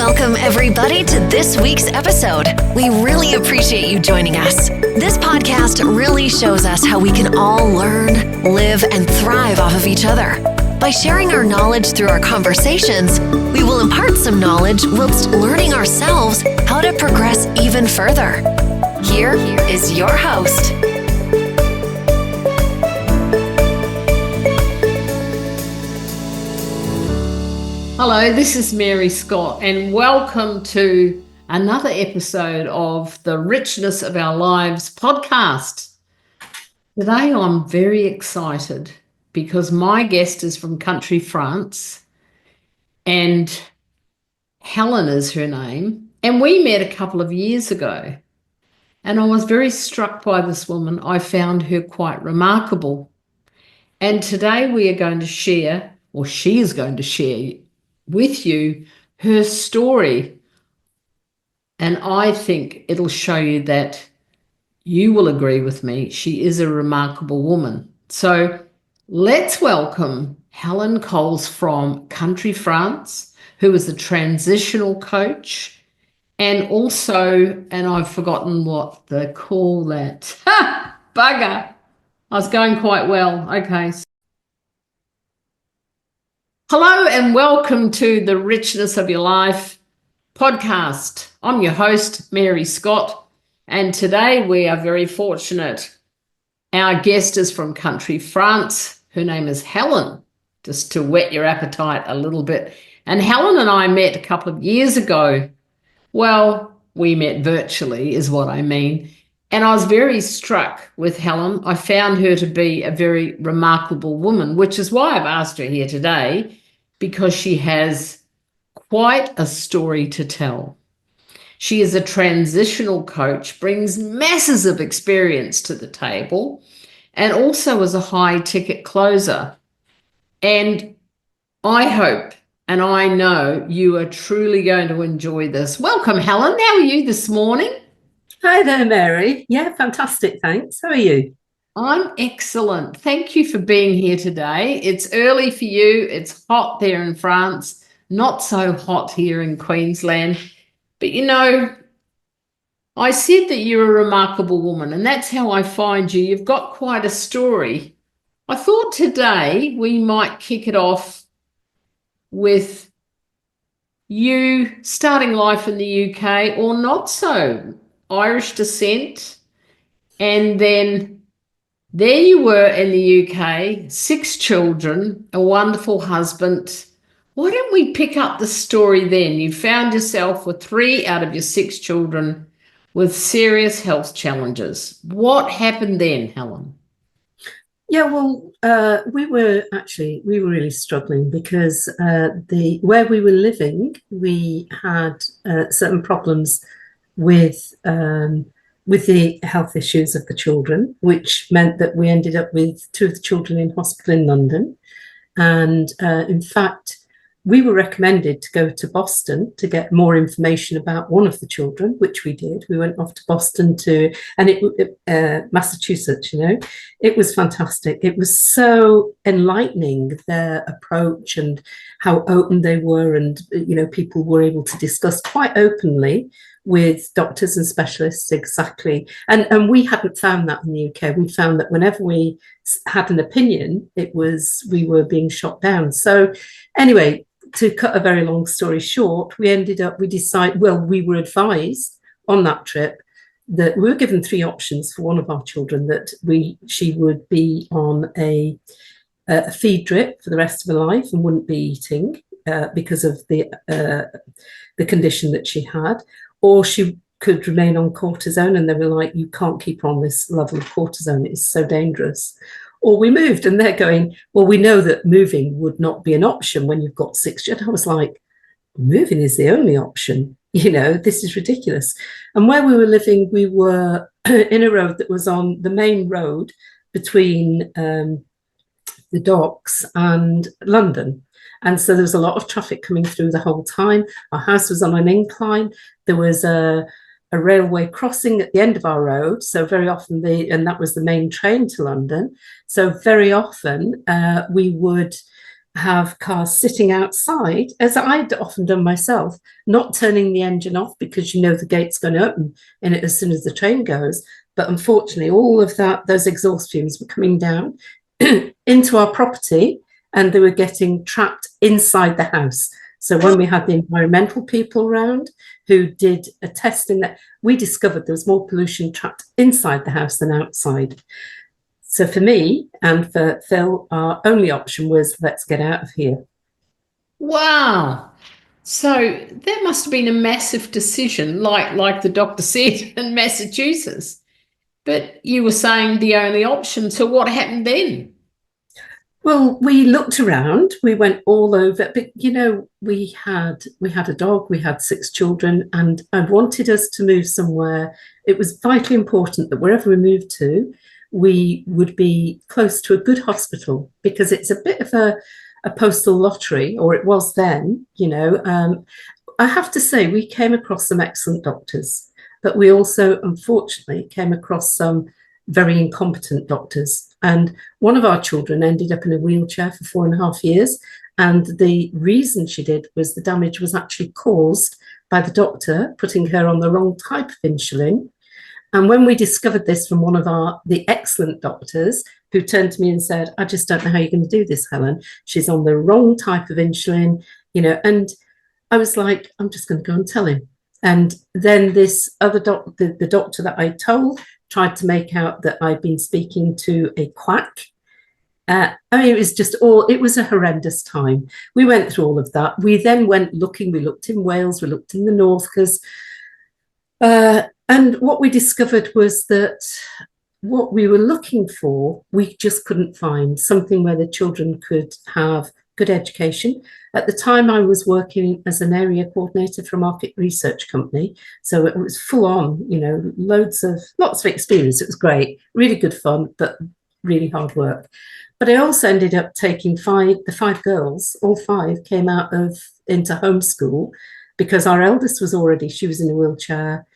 Welcome, everybody, to this week's episode. We really appreciate you joining us. This podcast really shows us how we can all learn, live, and thrive off of each other. By sharing our knowledge through our conversations, we will impart some knowledge whilst learning ourselves how to progress even further. Here is your host. Hello, this is Mary Scott, and welcome to another episode of the Richness of Our Lives podcast. Today I'm very excited because my guest is from country France, and Helen is her name, and we met a couple of years ago, and I was very struck by this woman. I found her quite remarkable, and today we are going to share, or she is going to share with you her story, and I think it'll show you that you will agree with me. She is a remarkable woman. So let's welcome Helen Coles from country France, who is a transitional coach, and also, and I've forgotten what they call that. Bugger. I was going quite well. Okay. Hello and welcome to the Richness of Your Life podcast. I'm your host, Mary Scott, and today we are very fortunate. Our guest is from country France. Her name is Helen, just to whet your appetite a little bit. And Helen and I met a couple of years ago. Well, we met virtually is what I mean. And I was very struck with Helen. I found her to be a very remarkable woman, which is why I've asked her here today, because she has quite a story to tell. She is a transitional coach, brings masses of experience to the table, and also is a high-ticket closer. And I hope and I know you are truly going to enjoy this. Welcome, Helen. How are you this morning? Hi there, Mary. Yeah, fantastic. Thanks. How are you? I'm excellent. Thank you for being here today. It's early for you. It's hot there in France, not so hot here in Queensland. But you know, I said that you're a remarkable woman, and that's how I find you. You've got quite a story. I thought today we might kick it off with you starting life in the UK, or not so, Irish descent, and then there you were in the UK, 6 children, a wonderful husband. Why don't we pick up the story then? You found yourself with 3 out of your 6 children with serious health challenges. What happened then, Helen? Yeah, well, we were really struggling because where we were living, we had certain problems with the health issues of the children, which meant that we ended up with 2 of the children in hospital in London. And in fact, we were recommended to go to Boston to get more information about one of the children, which we did. We went off to Boston Massachusetts, you know. It was fantastic. It was so enlightening, their approach and how open they were. And, you know, people were able to discuss quite openly with doctors and specialists exactly. And we hadn't found that in the UK. We found that whenever we had an opinion, we were being shot down. So anyway, to cut a very long story short, we were advised on that trip that we were given 3 options for one of our children, that she would be on a feed drip for the rest of her life and wouldn't be eating because of the condition that she had, or she could remain on cortisone, and they were like, you can't keep on this level of cortisone, it's so dangerous. Or we moved, and they're going, well, we know that moving would not be an option when you've got 6 children. I was like, moving is the only option. You know, this is ridiculous. And where we were living, we were in a road that was on the main road between the docks and London. And so there was a lot of traffic coming through the whole time. Our house was on an incline. There was a railway crossing at the end of our road. So very often and that was the main train to London. So very often we would have cars sitting outside, as I'd often done myself, not turning the engine off because you know the gate's going to open in it as soon as the train goes. But unfortunately, all of those exhaust fumes were coming down into our property, and they were getting trapped inside the house. So when we had the environmental people around who did a test in that, we discovered there was more pollution trapped inside the house than outside. So for me and for Phil, our only option was, let's get out of here. Wow. So that must have been a massive decision, like the doctor said in Massachusetts. But you were saying the only option. So what happened then? Well, we looked around, we went all over, but we had a dog, we had 6 children, and I wanted us to move somewhere. It was vitally important that wherever we moved to, we would be close to a good hospital, because it's a bit of a postal lottery, or it was then. I have to say, we came across some excellent doctors, but we also, unfortunately, came across some very incompetent doctors. And one of our children ended up in a wheelchair for 4.5 years. And the reason she did was the damage was actually caused by the doctor putting her on the wrong type of insulin. And when we discovered this from one of the excellent doctors, who turned to me and said, I just don't know how you're going to do this, Helen. She's on the wrong type of insulin, and I was like, I'm just going to go and tell him. And then this other doctor, the doctor that I told, tried to make out that I'd been speaking to a quack. It was a horrendous time. We went through all of that. We then went looking, we looked in Wales, we looked in the north, and what we discovered was that what we were looking for, we just couldn't find something where the children could have good education. At the time, I was working as an area coordinator for a market research company. So it was full on, lots of experience. It was great, really good fun, but really hard work. But I also ended up taking the 5 girls, all 5 came into homeschool, because our eldest she was in a wheelchair.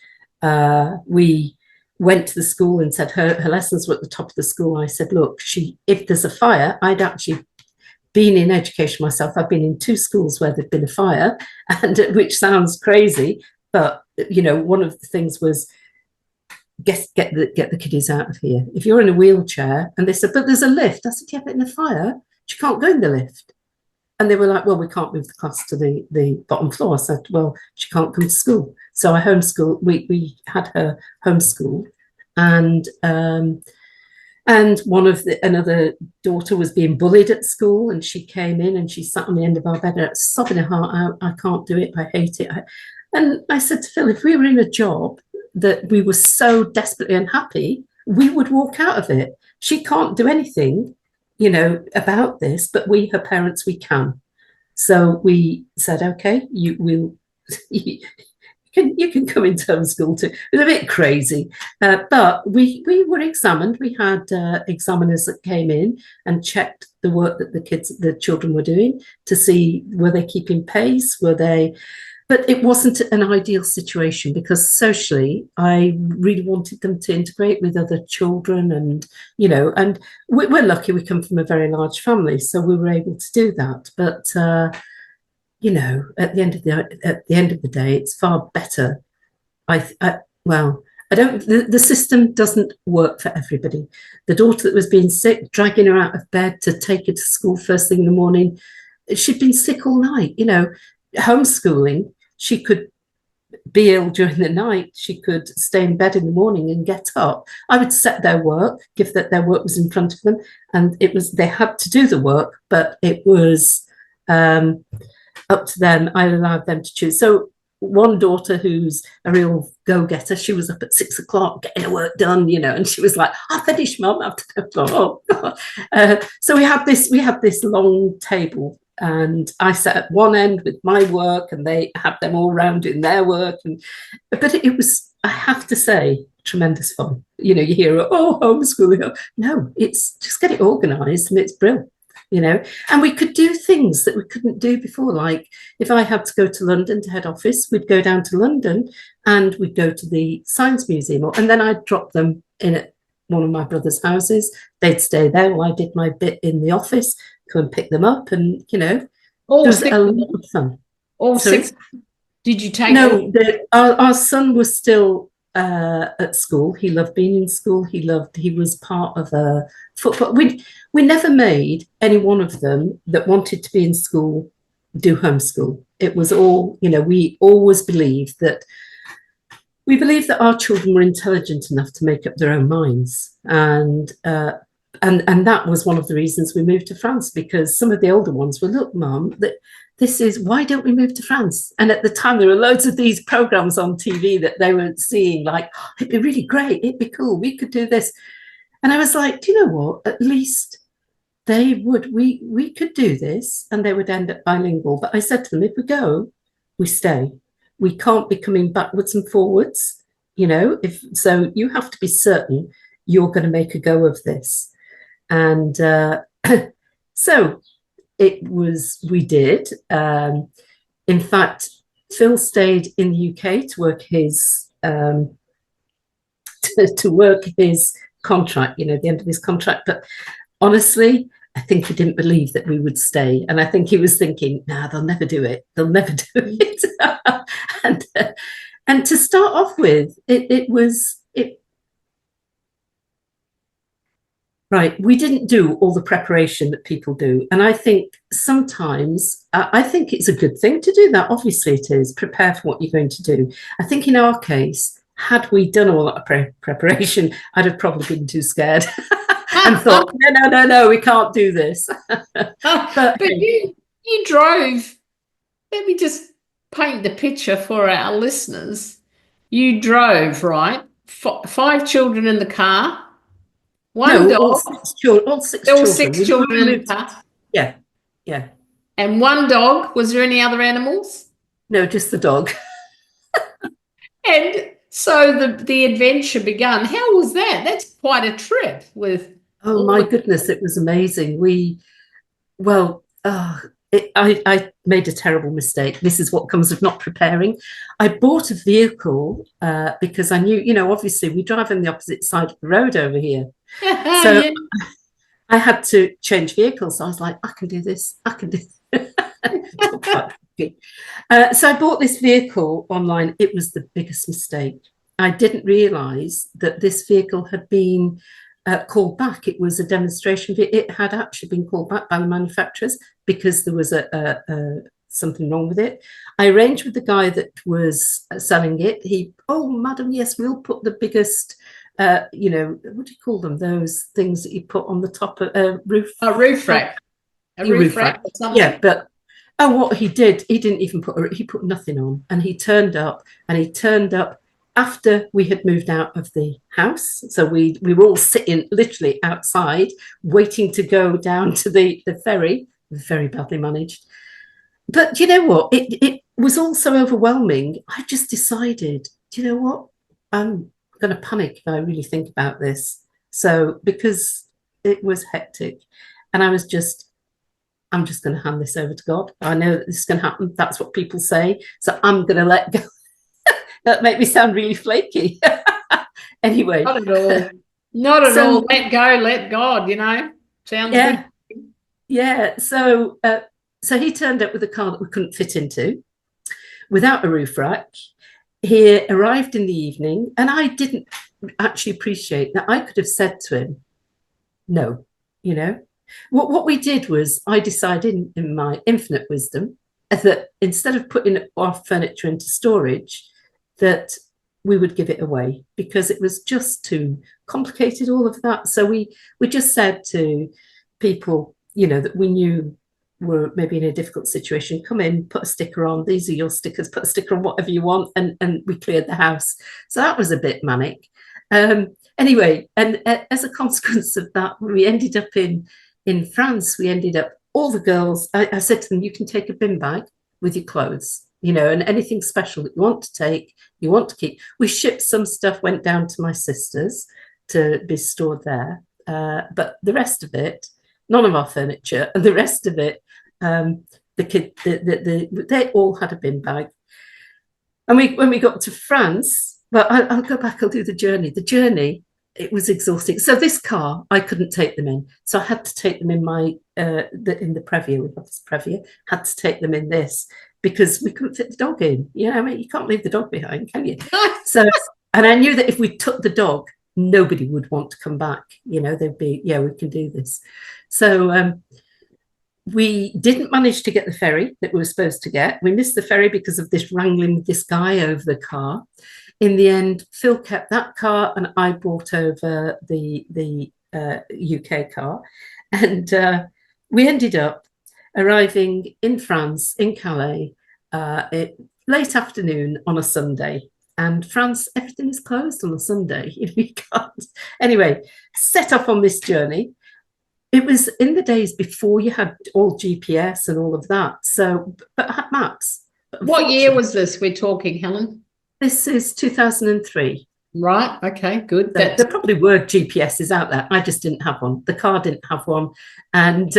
We went to the school and said her lessons were at the top of the school. I said, look, if there's a fire, I'd actually been in education myself. I've been in 2 schools where there'd been a fire, and which sounds crazy, but one of the things was get the kiddies out of here. If you're in a wheelchair, and they said, but there's a lift. I said, yeah, but in a fire, she can't go in the lift. And they were like, well, we can't move the class to the bottom floor. I said, well, she can't come to school. So I homeschooled. We had her homeschooled, and another daughter was being bullied at school, and she came in and she sat on the end of our bed, sobbing her heart out. I can't do it. I hate it. And I said to Phil, if we were in a job that we were so desperately unhappy, we would walk out of it. She can't do anything, about this, but her parents, we can. So we said, okay, you can come into homeschool too. It was a bit crazy, but we were examined. We had examiners that came in and checked the work that the children were doing to see, were they keeping pace, but it wasn't an ideal situation, because socially I really wanted them to integrate with other children, and and we're lucky we come from a very large family, so we were able to do that. But at the end of the day, it's far better. The system doesn't work for everybody. The daughter that was being sick, dragging her out of bed to take her to school first thing in the morning, she'd been sick all night. Homeschooling, she could be ill during the night. She could stay in bed in the morning and get up. I would set their work, give that their work was in front of them, and they had to do the work, but it was up to them. I allowed them to choose. So one daughter, who's a real go-getter, she was up at 6 o'clock getting her work done, and she was like, I'll finish, Mum, after the so we had this long table, and I sat at one end with my work, and they had them all round doing their work. But it was, I have to say, tremendous fun. You hear, homeschooling. No, it's just get it organised, and it's brilliant. And we could do things that we couldn't do before. Like if I had to go to London to head office, we'd go down to London and we'd go to the Science Museum, and then I'd drop them in at one of my brother's houses. They'd stay there while I did my bit in the office. come and pick them up, and it All was six a of lot them? of fun. All Sorry? six? Did you take No, our son was still at school. He loved being in school. He was part of a football. We never made any one of them that wanted to be in school do homeschool. It was all, we always believed that our children were intelligent enough to make up their own minds. And that was one of the reasons we moved to France, because some of the older ones were, look, Mum, why don't we move to France? And at the time, there were loads of these programs on TV that they were seeing, like, oh, it'd be really great, it'd be cool, we could do this. And I was like, do you know what? At least we could do this, and they would end up bilingual. But I said to them, if we go, we stay. We can't be coming backwards and forwards, so you have to be certain you're going to make a go of this. And so we did. In fact, Phil stayed in the UK to work his contract, the end of his contract. But honestly, I think he didn't believe that we would stay. And I think he was thinking, nah, they'll never do it. They'll never do it. And to start off with, right, we didn't do all the preparation that people do. And I think sometimes, I think it's a good thing to do that. Obviously it is, prepare for what you're going to do. I think in our case, had we done all that preparation, I'd have probably been too scared and thought, no, we can't do this. But you drove, let me just paint the picture for our listeners. You drove, right? 5 children in the car. One dog. All six children. Six children in the car. Yeah. And one dog. Was there any other animals? No, just the dog. And so the adventure began. How was that? That's quite a trip with. Oh my goodness, it was amazing. I made a terrible mistake. This is what comes of not preparing. I bought a vehicle because I knew, obviously we drive on the opposite side of the road over here. So yeah. I had to change vehicles. So I was like, I can do this. So I bought this vehicle online. It was the biggest mistake. I didn't realize that this vehicle had been called back. It was a demonstration. It had actually been called back by the manufacturers because there was something wrong with it. I arranged with the guy that was selling it. Madam, yes, we'll put the biggest, what do you call them? Those things that you put on the top of a roof. A roof rack. A roof rack. Yeah, but what he did, he didn't even he put nothing on, and he turned up after we had moved out of the house. So we were all sitting literally outside waiting to go down to the ferry. Very badly managed. But you know what? It was all so overwhelming. I just decided, do you know what? I'm going to panic if I really think about this. So because it was hectic, and I'm just going to hand this over to God. I know that this is going to happen. That's what people say. So I'm going to let go. That made me sound really flaky. Anyway. Not at all. Not at all. Let go, let God, Sounds good. Yeah. So he turned up with a car that we couldn't fit into, without a roof rack. He arrived in the evening, and I didn't actually appreciate that. I could have said to him, no, What we did was I decided in my infinite wisdom that instead of putting our furniture into storage, that we would give it away because it was just too complicated, all of that. So we just said to people, that we knew were maybe in a difficult situation, come in, put a sticker on, these are your stickers, put a sticker on whatever you want, and we cleared the house. So that was a bit manic. Anyway, and as a consequence of that, we ended up in France. We ended up, all the girls, I said to them, you can take a bin bag with your clothes, and anything special that you want to take, you want to keep. We shipped some stuff, went down to my sister's to be stored there. But the rest of it, none of our furniture, and the rest of it, they all had a bin bag. And when we got to France, well, I'll go back, I'll do the journey. The journey, it was exhausting. So this car, I couldn't take them in. So I had to take them in my in the Previa, we have this Previa, had to take them in this because we couldn't fit the dog in. You know, I mean, you can't leave the dog behind, can you? So, and I knew that if we took the dog, nobody would want to come back. You know, they'd be, yeah, we can do this. So we didn't manage to get the ferry that we were supposed to get. We missed the ferry because of this wrangling with this guy over the car. In the end, Phil kept that car and I brought over the UK car. And we ended up arriving in France, in Calais, late afternoon on a Sunday. And France, everything is closed on a Sunday. You can't. Anyway, set off on this journey. It was in the days before you had all GPS and all of that. So, but I had maps. What year was this we're talking, Helen? This is 2003. Right. Okay, good. So there probably were GPSs out there. I just didn't have one. The car didn't have one. And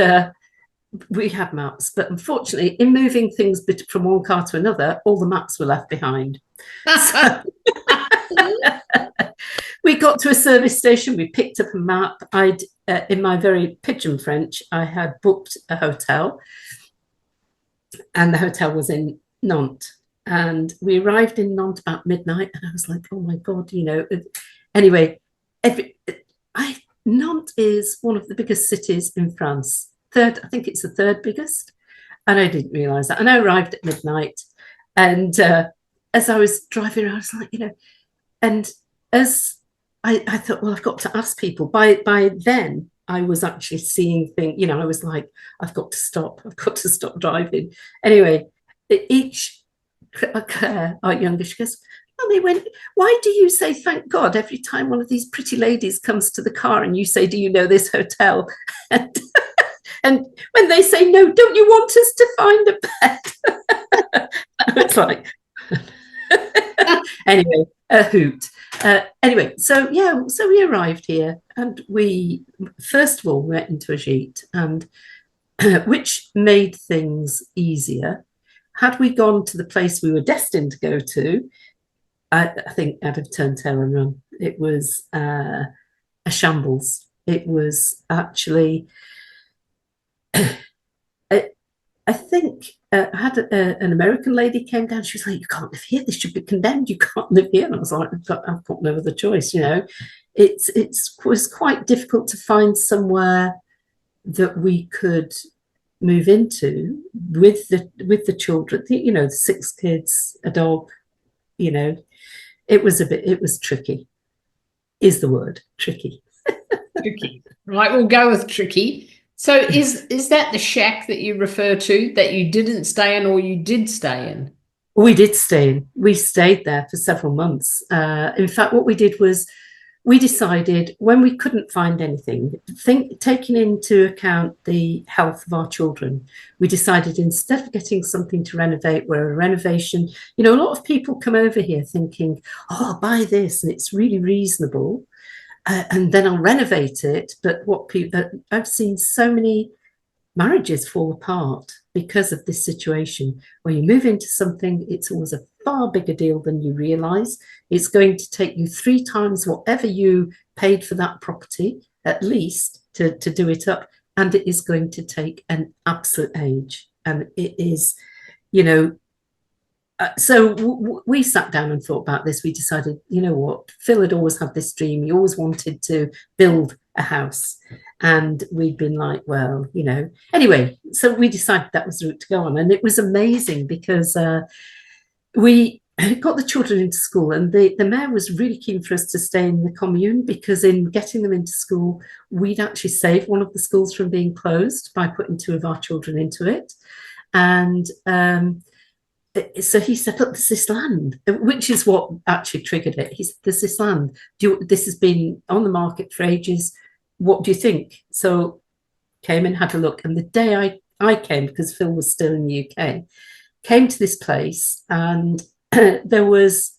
we had maps. But unfortunately, in moving things from one car to another, all the maps were left behind. So we got to a service station. We picked up a map. In my very pidgin French, I had booked a hotel. And the hotel was in Nantes. And we arrived in Nantes about midnight, and I was like, oh my God, you know. Anyway, Nantes is one of the biggest cities in France. I think it's the third biggest. And I didn't realize that. And I arrived at midnight. And as I was driving around, I was like, you know, and as I thought, well, I've got to ask people. By then, I was actually seeing things, you know, I was like, I've got to stop driving. Anyway, Claire, our youngest, she goes, Mummy, why do you say thank God every time one of these pretty ladies comes to the car and you say, do you know this hotel? And when they say no, don't you want us to find a bed? It's like, anyway, a hoot. Anyway, so we arrived here and we first of all went into a gîte, and which made things easier. Had we gone to the place we were destined to go to, I think I'd have turned tail and run. It was a shambles. It was actually, I think I had an American lady came down. She was like, you can't live here. This should be condemned. You can't live here. And I was like, I've got no other choice, you know. It was quite difficult to find somewhere that we could move into with the children, you know, the 6 kids, a dog, you know. It was tricky, is the word, tricky. Tricky. Right, we'll go with tricky. So is that the shack that you refer to that you didn't stay in, or you did stay in? We did stay in. We stayed there for several months. In fact, what we did was we decided, when we couldn't find anything, taking into account the health of our children, we decided instead of getting something to renovate, where a renovation, you know, a lot of people come over here thinking, oh, I'll buy this and it's really reasonable, and then I'll renovate it. But I've seen so many marriages fall apart because of this situation. When you move into something, it's always a far bigger deal than you realize. It's going to take you 3 times whatever you paid for that property, at least, to do it up. And it is going to take an absolute age. And it is, you know, so we sat down and thought about this. We decided, you know what, Phil had always had this dream. He always wanted to build a house. And we'd been like, well, you know, anyway, so we decided that was the route to go on. And it was amazing because we got the children into school, and the mayor was really keen for us to stay in the commune, because in getting them into school, we'd actually saved one of the schools from being closed by putting 2 of our children into it. And so he said, look, there's this land, which is what actually triggered it. He said, there's this land. This has been on the market for ages. What do you think? So came and had a look. And the day I came, because Phil was still in the UK, came to this place, and there was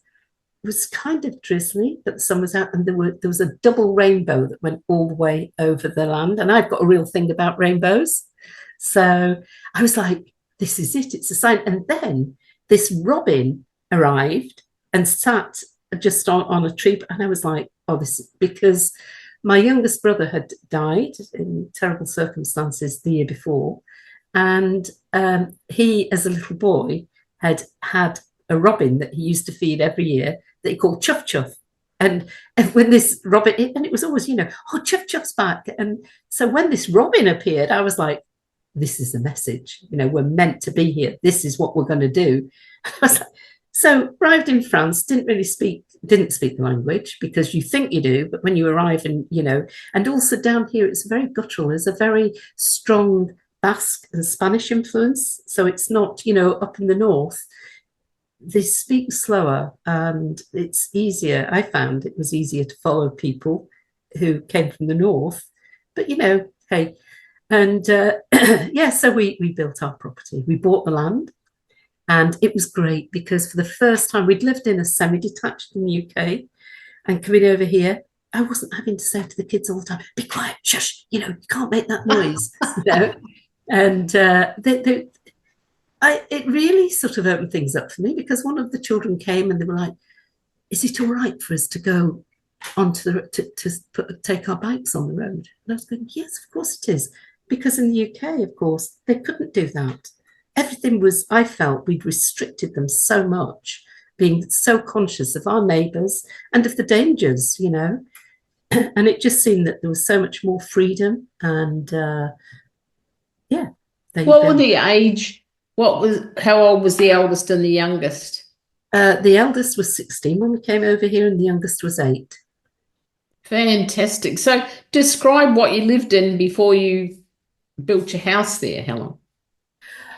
kind of drizzly, but the sun was out, and there was a double rainbow that went all the way over the land. And I've got a real thing about rainbows. So I was like, this is it. It's a sign. And then this robin arrived and sat just on a tree. And I was like, oh, this is because my youngest brother had died in terrible circumstances the year before. And he, as a little boy, had a robin that he used to feed every year that he called Chuff Chuff. And when this robin, and it was always, oh, Chuff Chuff's back. And so when this robin appeared, I was like, this is the message. We're meant to be here. This is what we're going to do. I was like, so arrived in France, didn't speak the language, because you think you do, but when you arrive and also down here, it's very guttural. There's a very strong Basque and Spanish influence. So it's not, up in the north. They speak slower, and it's easier. I found it was easier to follow people who came from the north. But, hey. And so we built our property. We bought the land, and it was great because for the first time, we'd lived in a semi-detached in the UK, and coming over here, I wasn't having to say to the kids all the time, be quiet, shush, you can't make that noise. And it really sort of opened things up for me, because one of the children came and they were like, is it all right for us to go onto take our bikes on the road? And I was going, yes, of course it is. Because in the UK, of course, they couldn't do that. Everything was, I felt we'd restricted them so much, being so conscious of our neighbours and of the dangers, And it just seemed that there was so much more freedom. And What were the age? How old was the eldest and the youngest? The eldest was 16 when we came over here, and the youngest was 8. Fantastic. So describe what you lived in before you built your house there, Helen.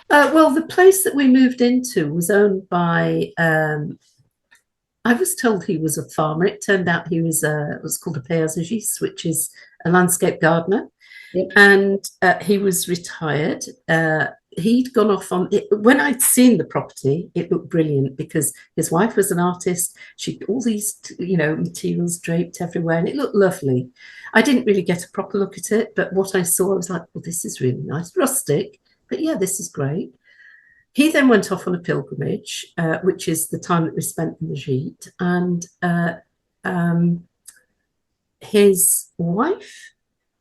Well, the place that we moved into was owned by, I was told he was a farmer. It turned out he was what's called a paysagiste, which is a landscape gardener. Yep. And he was retired. He'd gone off on it. When I'd seen the property, it looked brilliant because his wife was an artist. She'd all these, materials draped everywhere, and it looked lovely. I didn't really get a proper look at it, but what I saw, I was like, well, this is really nice. Rustic, but yeah, this is great. He then went off on a pilgrimage, which is the time that we spent in the Gite, and his wife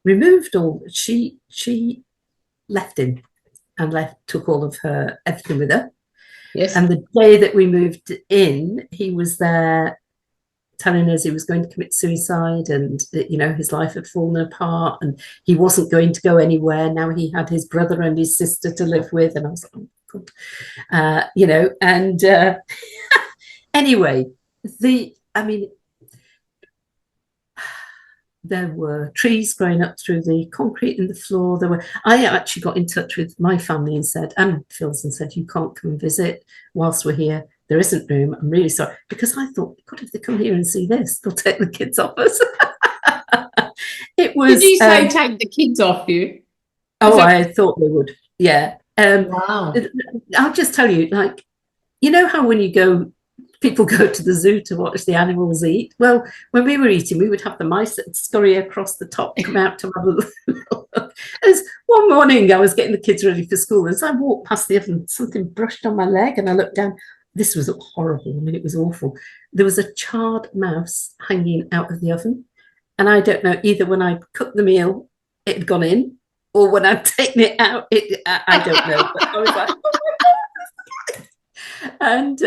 removed she left him and took all of her everything with her. Yes. And the day that we moved in, he was there telling us he was going to commit suicide, and his life had fallen apart and he wasn't going to go anywhere. Now he had his brother and his sister to live with, and I was like, oh God. Anyway, there were trees growing up through the concrete in the floor. I actually got in touch with my family and Phil's, and said, you can't come and visit whilst we're here. There isn't room. I'm really sorry. Because I thought, God, if they come here and see this, they'll take the kids off us. It was. Did you say take the kids off you? I thought they would. Yeah. Wow. I'll just tell you, how when people go to the zoo to watch the animals eat. Well, when we were eating, we would have the mice that scurry across the top, come out to have a look. As one morning, I was getting the kids ready for school. As I walked past the oven, something brushed on my leg, and I looked down. This was horrible. It was awful. There was a charred mouse hanging out of the oven. And I don't know, either when I cooked the meal, it had gone in, or when I'd taken it out, I don't know. But I was like, oh my God. And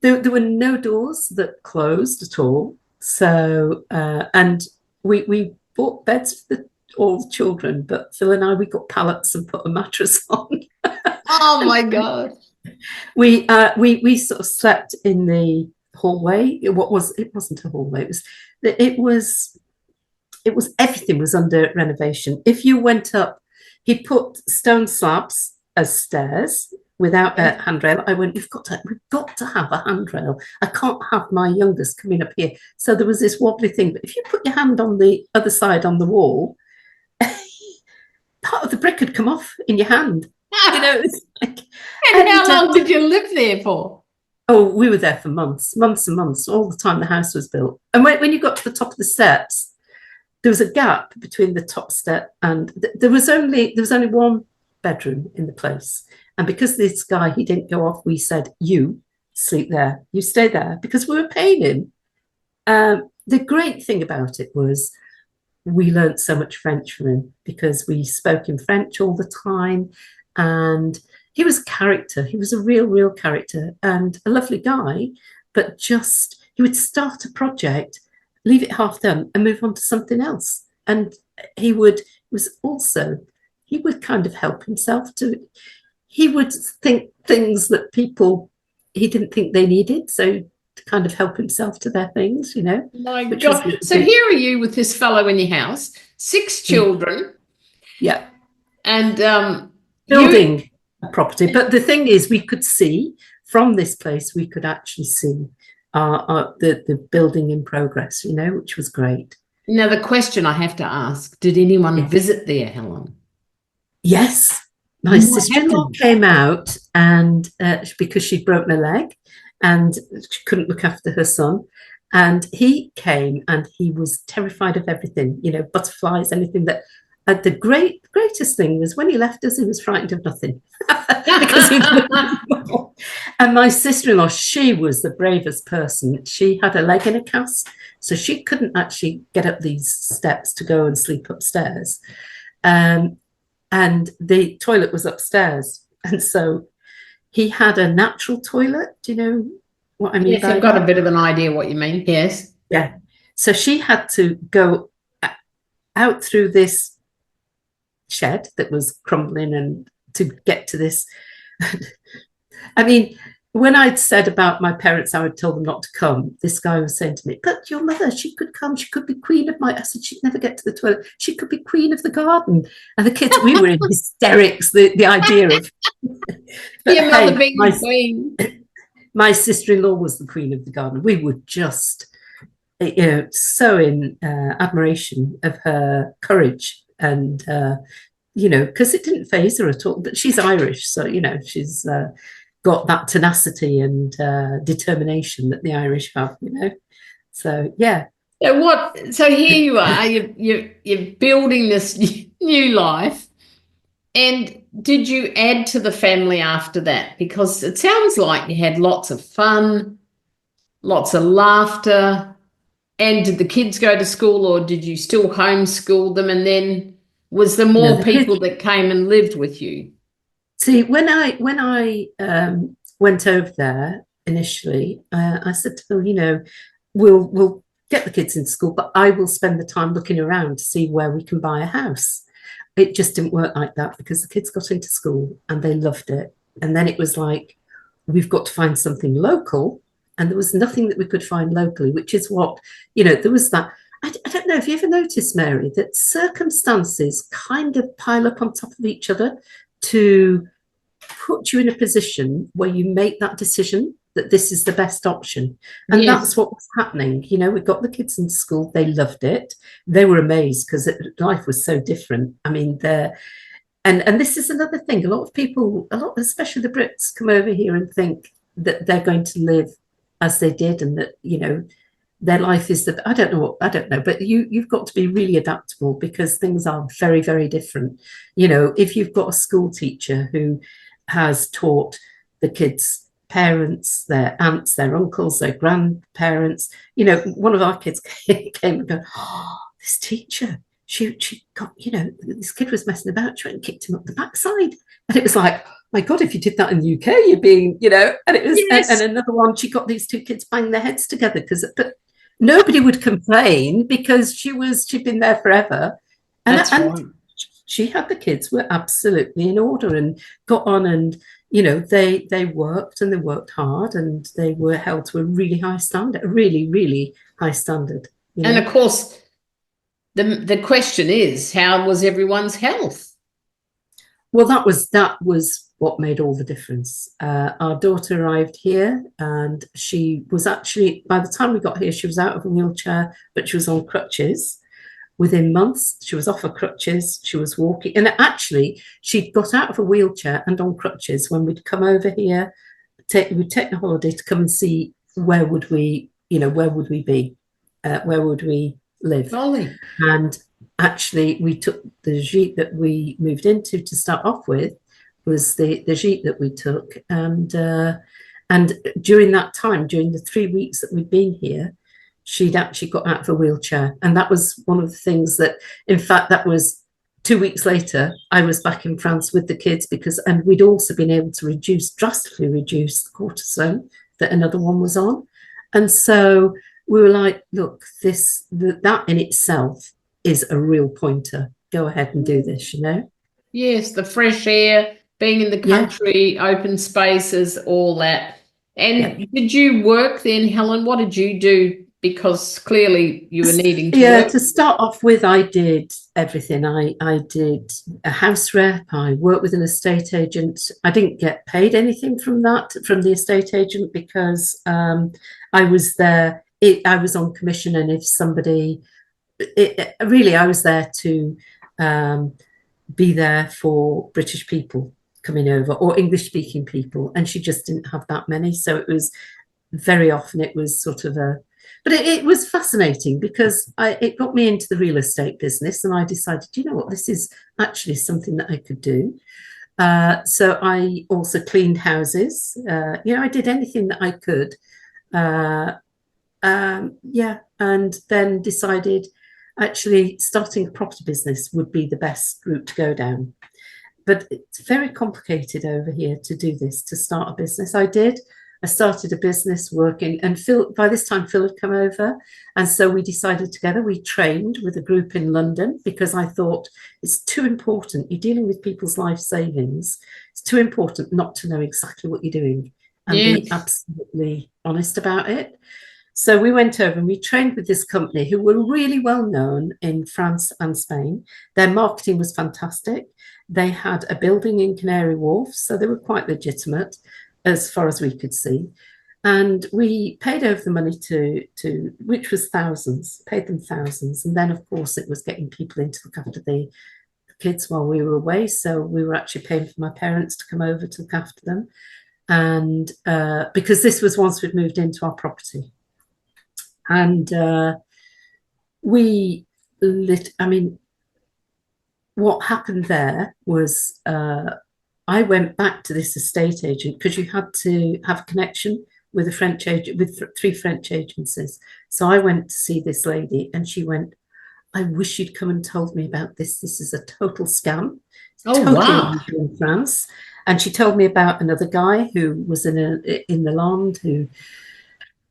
there were no doors that closed at all. So, and we bought beds for all the children, but Phil and I, we got pallets and put a mattress on. Oh my God. We sort of slept in the hallway. It wasn't a hallway. It was everything was under renovation. If you went up, he put stone slabs as stairs without a handrail. I went, we've got to have a handrail. I can't have my youngest coming up here. So there was this wobbly thing. But if you put your hand on the other side on the wall, part of the brick had come off in your hand. And how long did you live there for? Oh, we were there for months and months, all the time the house was built. And when you got to the top of the steps, there was a gap between the top step and there was only one bedroom in the place. And because this guy, he didn't go off, we said, you sleep there, you stay there, because we were paying him. The great thing about it was we learnt so much French from him because we spoke in French all the time. And he was a character. He was a real character and a lovely guy, but just he would start a project, leave it half done, and move on to something else. And he would kind of help himself to. He would think things that people he didn't think they needed, so to kind of help himself to their things, My God. So here are you with this fellow in your house, 6 children. Yeah. And building a property. But the thing is, we could see from this place, we could actually see the building in progress, which was great. Now, the question I have to ask, did anyone visit there, Helen? Yes. My sister-in-law came out and because she'd broken her leg and she couldn't look after her son. And he came and he was terrified of everything, butterflies, anything that. The greatest thing was when he left us, he was frightened of nothing. And my sister-in-law, she was the bravest person. She had a leg in a cast, so she couldn't actually get up these steps to go and sleep upstairs. And the toilet was upstairs. And so he had a natural toilet. Do you know what I mean? Yes, I've got a bit of an idea what you mean. Yes. Yeah. So she had to go out through this shed that was crumbling and to get to this. I mean, when I'd said about my parents, I would tell them not to come. This guy was saying to me, but your mother, she could come. She could be queen of I said, she'd never get to the toilet. She could be queen of the garden. And the kids, we were in hysterics, the idea of. Your mother being the queen. My sister-in-law was the queen of the garden. We were just, so in admiration of her courage. And, because it didn't faze her at all. But she's Irish, so, she's got that tenacity and determination that the Irish have, So, yeah. So here you are, you're building this new life. And did you add to the family after that? Because it sounds like you had lots of fun, lots of laughter. And did the kids go to school, or did you still homeschool them? And then was there more people that came and lived with you? See, when I went over there initially, I said to Phil, we'll get the kids into school, but I will spend the time looking around to see where we can buy a house. It just didn't work like that because the kids got into school and they loved it. And then it was like, we've got to find something local. And there was nothing that we could find locally, which is what, there was that. I don't know if you ever noticed, Mary, that circumstances kind of pile up on top of each other to put you in a position where you make that decision that this is the best option. And that's what was happening. We got the kids into school. They loved it. They were amazed because life was so different. I mean, and this is another thing. A lot of people, especially the Brits, come over here and think that they're going to live as they did, and that their life is I don't know, but you've got to be really adaptable because things are very, very different. If you've got a school teacher who has taught the kids' parents, their aunts, their uncles, their grandparents, one of our kids came and go, oh, this teacher, she got, this kid was messing about, she went and kicked him up the backside. And it was like, my God, if you did that in the UK, you're being, and it was, and another one, she got these 2 kids banging their heads together but nobody would complain because she'd been there forever. And she had the kids were absolutely in order and got on, and, they worked and they worked hard and they were held to a really high standard, a really, really high standard. And of course, the question is, how was everyone's health? Well, that was what made all the difference. Our daughter arrived here and she was actually, by the time we got here, she was out of a wheelchair, but she was on crutches. Within months, she was off her crutches, she was walking. And actually, she got out of a wheelchair and on crutches when we'd come over here, we'd take the holiday to come and see where would we be, where would we live. Golly. And actually, we took the gîte that we moved into to start off with, was the gîte that we took. And during that time, during the 3 weeks that we'd been here, she'd actually got out of a wheelchair. And that was one of the things that, in fact, that was 2 weeks later, I was back in France with the kids and we'd also been able to drastically reduce the cortisone that another one was on. And so we were like, look, that in itself is a real pointer. Go ahead and do this, you know? Yes, the fresh air, being in the country, open spaces, all that. And did you work then, Helen? What did you do? Because clearly you were needing to work. To start off with, I did everything. I did a house rep. I worked with an estate agent. I didn't get paid anything from the estate agent, because I was there. I was on commission, and if somebody, I was there to be there for British people coming over or English speaking people, and she just didn't have that many. So it was very often it was sort of but it was fascinating, because it got me into the real estate business, and I decided, you know what, this is actually something that I could do. So I also cleaned houses. I did anything that I could. And then decided actually starting a property business would be the best route to go down. But it's very complicated over here to do this, to start a business. I started a business working, and by this time Phil had come over, and so we decided together, we trained with a group in London, because I thought it's too important. You're dealing with people's life savings. It's too important not to know exactly what you're doing and be absolutely honest about it. So we went over and we trained with this company who were really well known in France and Spain. Their marketing was fantastic. They had a building in Canary Wharf, so they were quite legitimate as far as we could see. And we paid over the money which was thousands, paid them thousands. And then, of course, it was getting people in to look after the kids while we were away. So we were actually paying for my parents to come over to look after them. And because this was once we'd moved into our property. And what happened there was I went back to this estate agent, because you had to have a connection with a French agent, with 3 French agencies. So I went to see this lady, and she went, I wish you'd come and told me about this. This is a total scam. Wow. In France. And she told me about another guy who was in the land, who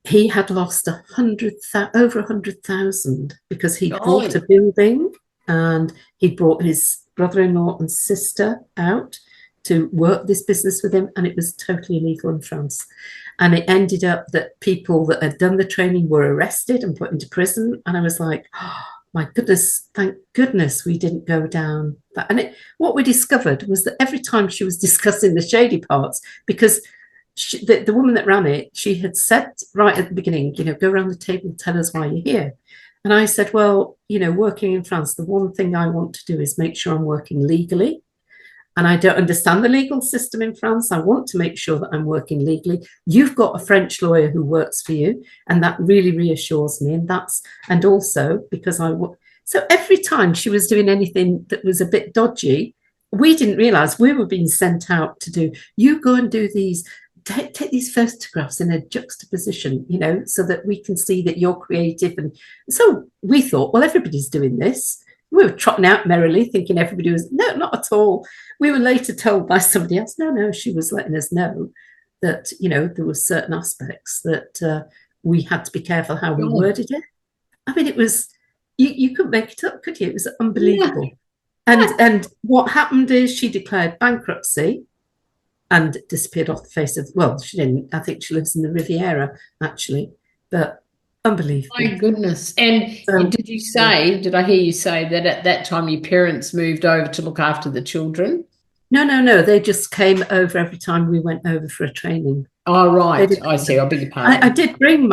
he had lost over 100,000 because he bought a building, and he brought his brother-in-law and sister out to work this business with him, and it was totally illegal in France. And it ended up that people that had done the training were arrested and put into prison. And I was like, oh, my goodness, thank goodness we didn't go down that. And what we discovered was that every time she was discussing the shady parts, because the woman that ran it, she had said right at the beginning, go around the table, tell us why you're here. And I said, well, working in France, the one thing I want to do is make sure I'm working legally. And I don't understand the legal system in France. I want to make sure that I'm working legally. You've got a French lawyer who works for you, and that really reassures me. And also because so every time she was doing anything that was a bit dodgy, we didn't realize we were being sent out to do, you go and do these, take these photographs in a juxtaposition, so that we can see that you're creative. And so we thought, well, everybody's doing this. We were trotting out merrily, thinking everybody was, no, not at all. We were later told by somebody else, no, she was letting us know that, there were certain aspects that we had to be careful how we worded it. I mean, it was, you couldn't make it up, could you? It was unbelievable. Yeah. And what happened is she declared bankruptcy and disappeared off the face of, well, she didn't. I think she lives in the Riviera, actually, but unbelievable. My goodness. And so, did I hear you say that at that time your parents moved over to look after the children? No. They just came over every time we went over for a training. Oh, right. I see. I beg your pardon. I did bring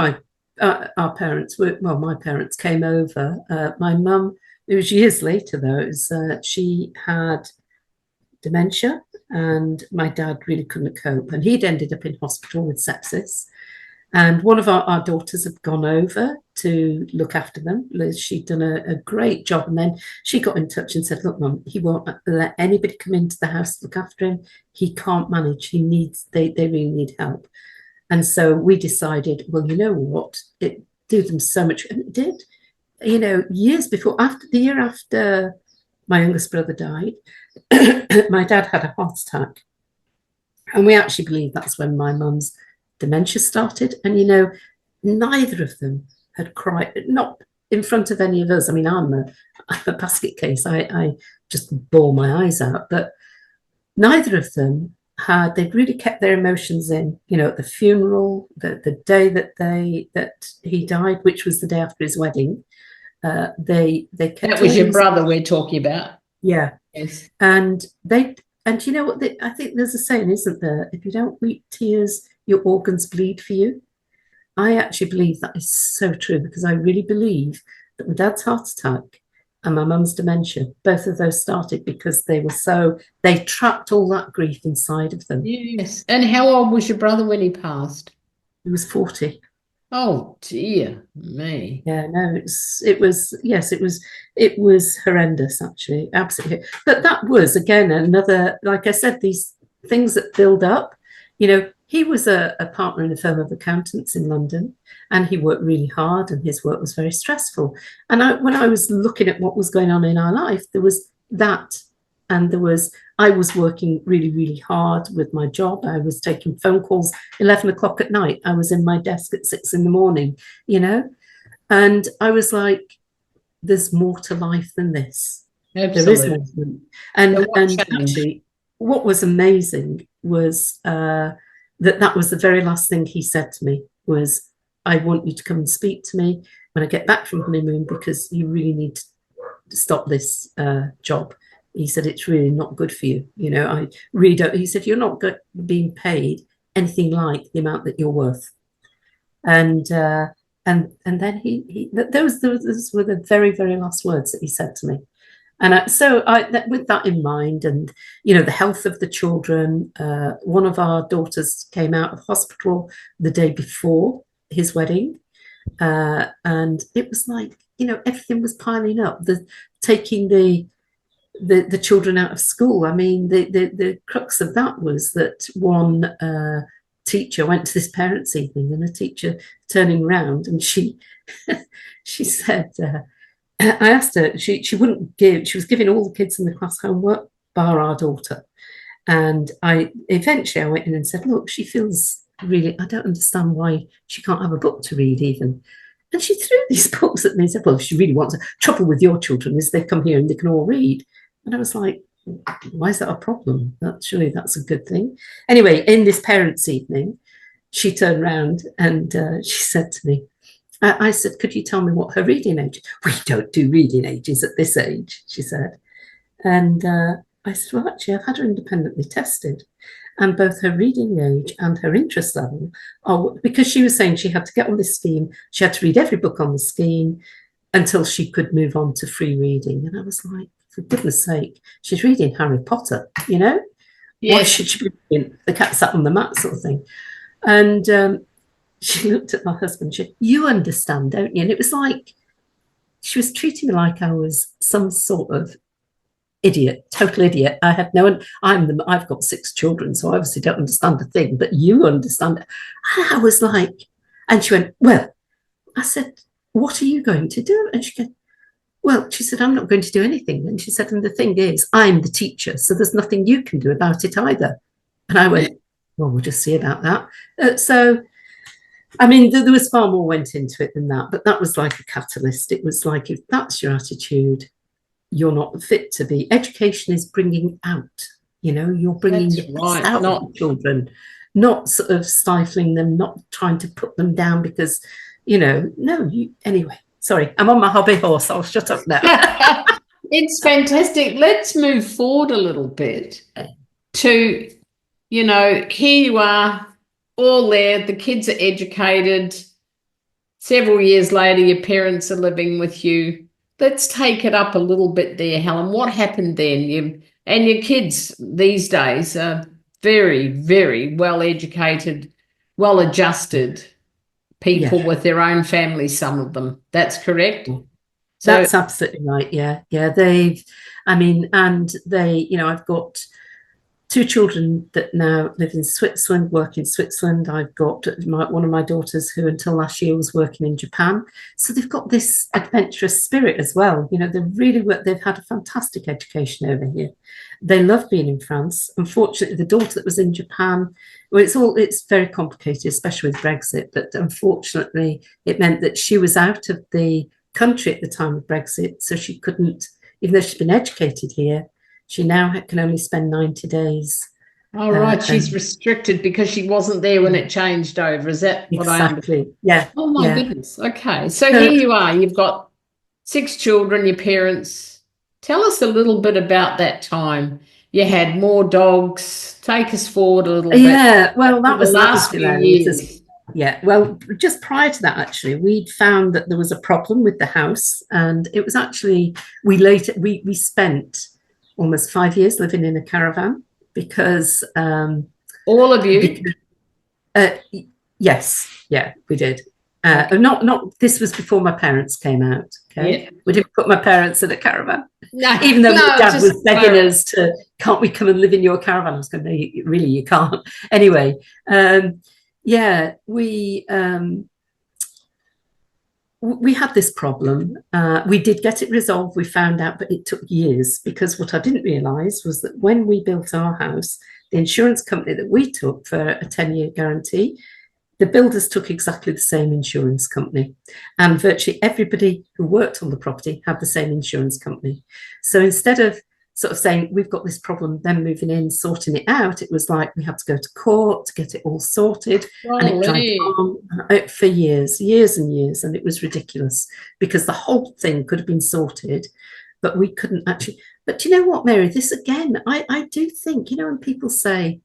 our parents. Well, my parents came over. My mum, it was years later, though. She had dementia, and my dad really couldn't cope. And he'd ended up in hospital with sepsis. And one of our daughters had gone over to look after them. Liz, she'd done a great job. And then she got in touch and said, look, Mum, he won't let anybody come into the house to look after him. He can't manage. They really need help. And so we decided, well, you know what? do them so much. And it did, you know, years before, after the year after my youngest brother died, my dad had a heart attack. And we actually believe that's when my mum's dementia started. And, you know, neither of them had cried, not in front of any of us. I mean, I'm a basket case. I just bawl my eyes out. But neither of them they'd really kept their emotions in, you know, at the funeral, the day that he died, which was the day after his wedding. They kept. That was your brother we're talking about. Yeah. Yes. And you know what, I think there's a saying, isn't there? If you don't weep tears, your organs bleed for you. I actually believe that is so true, because I really believe that my dad's heart attack and my mum's dementia, both of those started because they trapped all that grief inside of them. Yes. And how old was your brother when he passed? He was 40. Oh dear me. Yeah, no, it was horrendous, actually, absolutely. But that was, again, another, like I said, these things that build up. You know, he was a partner in a firm of accountants in London, and he worked really hard, and his work was very stressful. And when I was looking at what was going on in our life, there was that, and I was working really, really hard with my job. I was taking phone calls 11 o'clock at night. I was in my desk at 6 a.m, you know, and I was like, there's more to life than this. Absolutely. There is more. And actually, what was amazing was that was the very last thing he said to me was, I want you to come and speak to me when I get back from honeymoon, because you really need to stop this job. He said, it's really not good for you. You know, I really don't. He said, you're not being paid anything like the amount that you're worth. And then those were the very, very last words that he said to me. And with that in mind, and, you know, the health of the children, one of our daughters came out of hospital the day before his wedding. And it was like, you know, everything was piling up. Taking the children out of school. I mean, the crux of that was that one teacher went to this parents' evening, and a teacher turning around, and she said, I asked her, she wouldn't give, she was giving all the kids in the class homework, bar our daughter. And eventually I went in and said, look, she feels really, I don't understand why she can't have a book to read even. And she threw these books at me and said, well, if she really wants, trouble with your children is they come here and they can all read. And I was like, why is that a problem? Surely that's a good thing. Anyway, in this parents' evening, she turned around and she said to me, I said, could you tell me what her reading age is? We don't do reading ages at this age, she said. And I said, well, actually, I've had her independently tested. And both her reading age and her interest level are, because she was saying she had to get on this scheme, she had to read every book on the scheme until she could move on to free reading. And I was like, for goodness sake, she's reading Harry Potter, you know? Yes. Why should she be reading The Cat Sat on the Mat sort of thing? And she looked at my husband, she said, you understand, don't you? And it was like, she was treating me like I was some sort of idiot, total idiot. I had I've got 6 children, so I obviously don't understand a thing, but you understand it. And I was like, and she went, well, I said, what are you going to do? And she goes, well, she said, I'm not going to do anything. And she said, and the thing is, I'm the teacher, so there's nothing you can do about it either. And I went, well, we'll just see about that. So, I mean, there was far more went into it than that, but that was like a catalyst. It was like, if that's your attitude, you're not fit to be. Education is bringing out, you know, you're bringing the best out of children, not sort of stifling them, not trying to put them down because, you know, anyway, sorry, I'm on my hobby horse. I'll shut up now. It's fantastic. Let's move forward a little bit to, you know, here you are, all there, the kids are educated. Several years later, your parents are living with you. Let's take it up a little bit there, Helen. What happened then? And your kids these days are very, very well-educated, well-adjusted people with their own families, some of them. That's correct? That's absolutely right, yeah. Yeah, and they, you know, I've got two children that now live in Switzerland, work in Switzerland. I've got one of my daughters who until last year was working in Japan. So they've got this adventurous spirit as well. You know, they've had a fantastic education over here. They love being in France. Unfortunately, the daughter that was in Japan, well, it's very complicated, especially with Brexit. But unfortunately, it meant that she was out of the country at the time of Brexit. So she couldn't, even though she's been educated here, she now can only spend 90 days. All right, she's restricted because she wasn't there when it changed over. Is that what I understand? Exactly, yeah. Oh, my goodness. Okay, so here you are. You've got 6 children, your parents. Tell us a little bit about that time. You had more dogs. Take us forward a little bit. Yeah, well, that was the last few years. Yeah, well, just prior to that, actually, we'd found that there was a problem with the house. And it was actually, we spent almost 5 years living in a caravan because all of you yes, yeah, we did. Not this was before my parents came out. Okay, yeah. We didn't put my parents in a caravan. No, even though my dad was begging us to, can't we come and live in your caravan? I was going, no, really, you can't. Anyway, yeah, we had this problem. We did get it resolved. We found out, but it took years, because what I didn't realise was that when we built our house, the insurance company that we took for a 10-year guarantee, the builders took exactly the same insurance company. And virtually everybody who worked on the property had the same insurance company. So instead of sort of saying, we've got this problem, then moving in, sorting it out, it was like we had to go to court to get it all sorted. And it dragged on for years and years. And it was ridiculous, because the whole thing could have been sorted, but we couldn't actually. But you know what, Mary, this again, I do think, you know, when people say,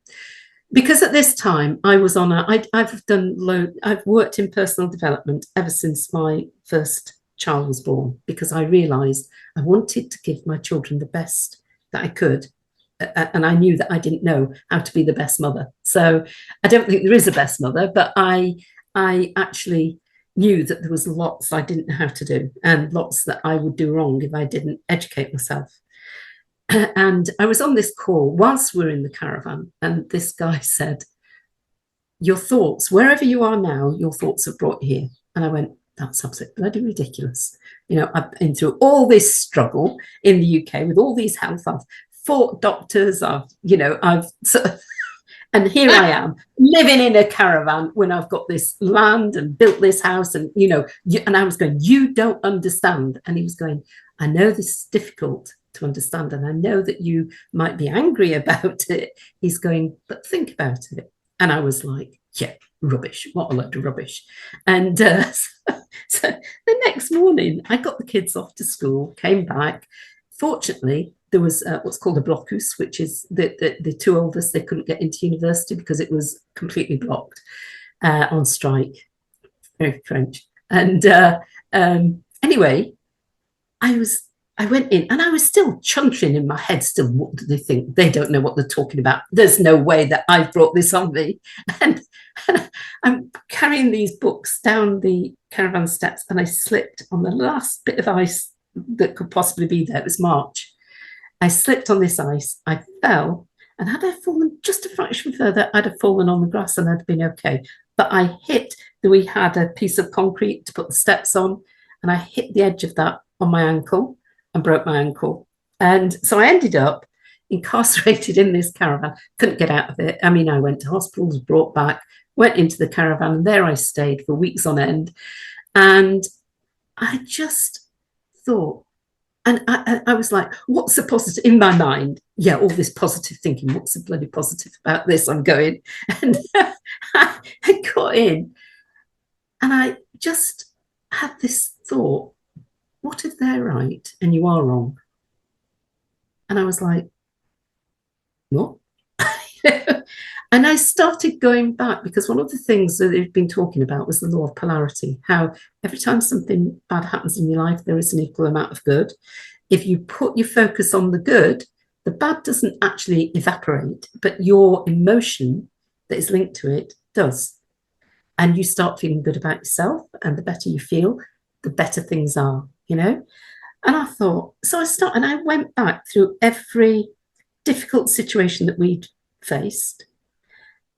because at this time I was on I've worked in personal development ever since my first child was born, because I realised I wanted to give my children the best that I could. And I knew that I didn't know how to be the best mother. So I don't think there is a best mother, but I actually knew that there was lots I didn't know how to do, and lots that I would do wrong if I didn't educate myself. And I was on this call whilst we were in the caravan, and this guy said, your thoughts, wherever you are now, your thoughts have brought you here. And I went, that's absolutely bloody ridiculous. You know, I've been through all this struggle in the UK with all these health. I've fought doctors. And here I am living in a caravan when I've got this land and built this house, and you know, and I was going, you don't understand. And he was going, I know this is difficult to understand, and I know that you might be angry about it. He's going, but think about it. And I was like, yeah, rubbish. What a load of rubbish. And so the next morning, I got the kids off to school, came back. Fortunately, there was what's called a blocus, which is the two oldest, they couldn't get into university because it was completely blocked on strike. Very French. And anyway, I went in and I was still chuntering in my head still, what do they think? They don't know what they're talking about. There's no way that I've brought this on me. And I'm carrying these books down the caravan steps, and I slipped on the last bit of ice that could possibly be there. It was March. I slipped on this ice, I fell, and had I fallen just a fraction further, I'd have fallen on the grass and I'd been okay. But we had a piece of concrete to put the steps on, and I hit the edge of that on my ankle and broke my ankle. And so I ended up incarcerated in this caravan, couldn't get out of it. I mean, I went to hospital, was brought back, went into the caravan, and there I stayed for weeks on end. And I just thought, and I was like, what's the positive in my mind? Yeah, all this positive thinking, what's the bloody positive about this? I'm going. And I got in, and I just had this thought, what if they're right and you are wrong? And I was like, what? And I started going back, because one of the things that they've been talking about was the law of polarity, how every time something bad happens in your life, there is an equal amount of good. If you put your focus on the good, the bad doesn't actually evaporate, but your emotion that is linked to it does. And you start feeling good about yourself, and the better you feel, the better things are, you know? And I thought, so I went back through every difficult situation that we'd faced.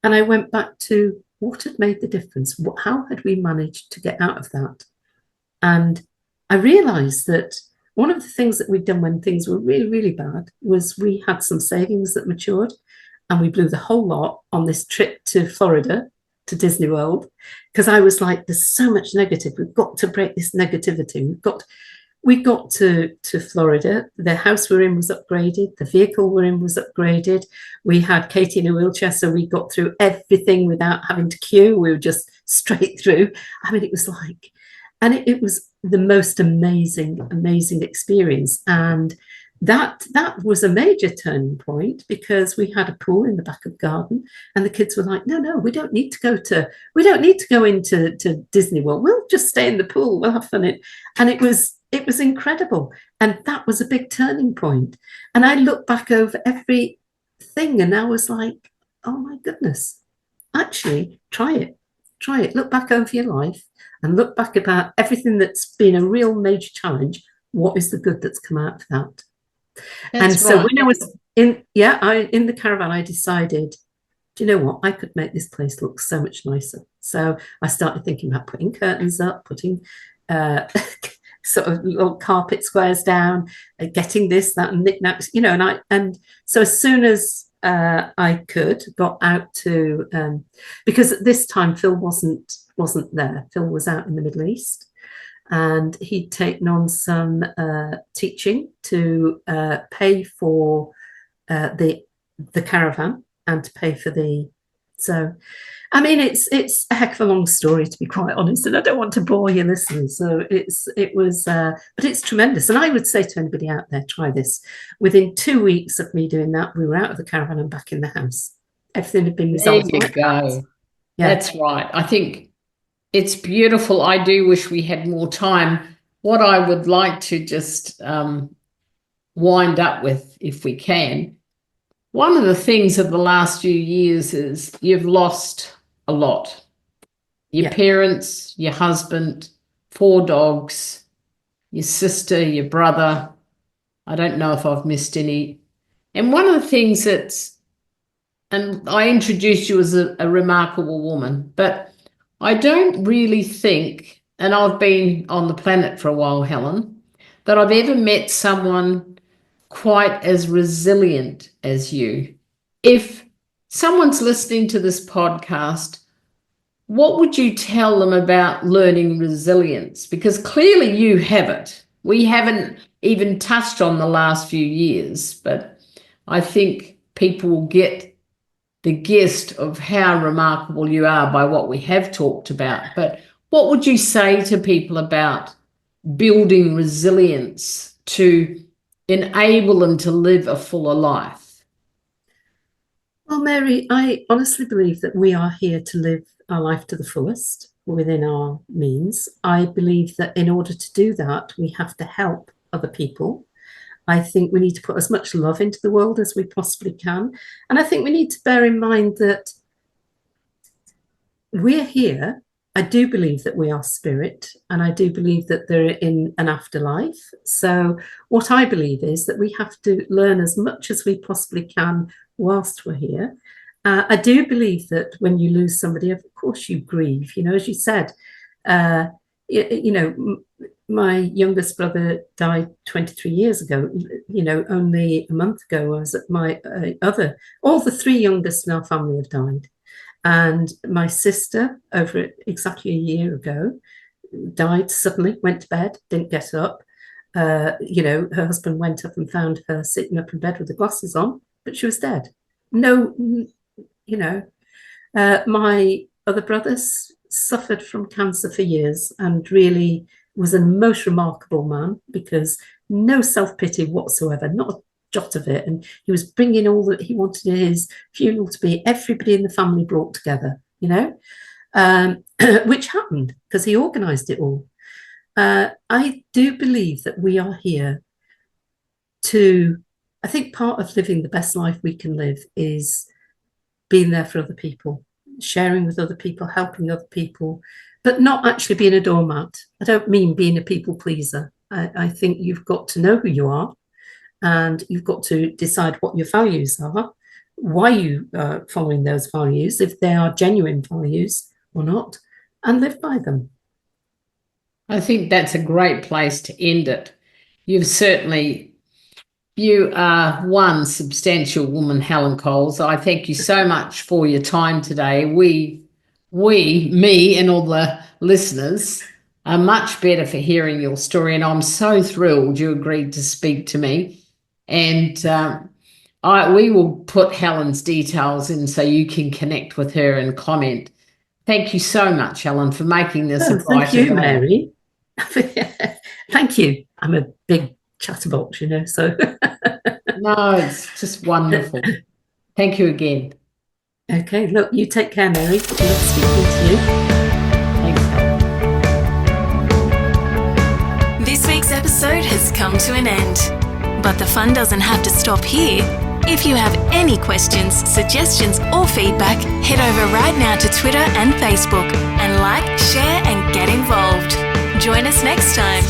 And I went back to what had made the difference. How had we managed to get out of that? And I realized that one of the things that we'd done when things were really, really bad was we had some savings that matured, and we blew the whole lot on this trip to Florida, to Disney World, because I was like, there's so much negative. We've got to break this negativity. We got to Florida. The house we're in was upgraded. The vehicle we're in was upgraded. We had Katie in a wheelchair, so we got through everything without having to queue. We were just straight through. I mean, it was like, and it was the most amazing experience. And that was a major turning point, because we had a pool in the back of the garden, and the kids were like, no, we don't need to go into Disney World. We'll just stay in the pool. We'll have fun. And it was incredible. And that was a big turning point. And I look back over everything, and I was like, oh my goodness, actually try it. Look back over your life and look back about everything that's been a real major challenge. What is the good that's come out of that? That's so right. when I was in the caravan, I decided, do you know what? I could make this place look so much nicer. So I started thinking about putting curtains up, putting sort of little carpet squares down, getting this, that, and knickknacks, and so as soon as I got out to, because at this time Phil wasn't there. Phil was out in the Middle East. And he'd taken on some teaching to pay for the caravan and to pay for so, I mean, it's a heck of a long story, to be quite honest, and I don't want to bore your listeners. So but it's tremendous. And I would say to anybody out there, try this. Within 2 weeks of me doing that, we were out of the caravan and back in the house. Everything had been resolved. There you go. Yeah. That's right. I think it's beautiful. I do wish we had more time. What I would like to just wind up with, if we can, one of the things of the last few years is you've lost a lot. Your parents, your husband, 4 dogs, your sister, your brother. I don't know if I've missed any. And one of the things and I introduced you as a remarkable woman, but I don't really think, and I've been on the planet for a while, Helen, that I've ever met someone quite as resilient as you. If someone's listening to this podcast, what would you tell them about learning resilience? Because clearly you have it. We haven't even touched on the last few years, but I think people will get the gist of how remarkable you are by what we have talked about. But what would you say to people about building resilience to enable them to live a fuller life? Well, Mary, I honestly believe that we are here to live our life to the fullest within our means. I believe that in order to do that, we have to help other people. I think we need to put as much love into the world as we possibly can. And I think we need to bear in mind that we're here. I do believe that we are spirit, and I do believe that they're in an afterlife. So what I believe is that we have to learn as much as we possibly can whilst we're here. I do believe that when you lose somebody, of course you grieve. As you said, my youngest brother died 23 years ago. Only a month ago, I was at my all the 3 youngest in our family have died. And my sister, over exactly a year ago, died suddenly, went to bed, didn't get up. Her husband went up and found her sitting up in bed with the glasses on, but she was dead. No, my other brothers suffered from cancer for years and really was a most remarkable man, because no self-pity whatsoever, not a jot of it. And he was bringing all that he wanted his funeral to be everybody in the family brought together, which happened because he organized it all. I do believe that we are here I think part of living the best life we can live is being there for other people, sharing with other people, helping other people, but not actually being a doormat. I don't mean being a people pleaser. I think you've got to know who you are, and you've got to decide what your values are, why you are following those values, if they are genuine values or not, and live by them. I think that's a great place to end it. You are one substantial woman, Helen Coles. I thank you so much for your time today. Me and all the listeners are much better for hearing your story, and I'm so thrilled you agreed to speak to me. And we will put Helen's details in so you can connect with her and comment. Thank you so much, Helen, for making this a Thank you, Mary. Thank you. I'm a big chatterbox, so. No, it's just wonderful. Thank you again. Okay, look, you take care, Mary. Love speaking to you. Thanks, Helen. This week's episode has come to an end. But the fun doesn't have to stop here. If you have any questions, suggestions, or feedback, head over right now to Twitter and Facebook and like, share, and get involved. Join us next time.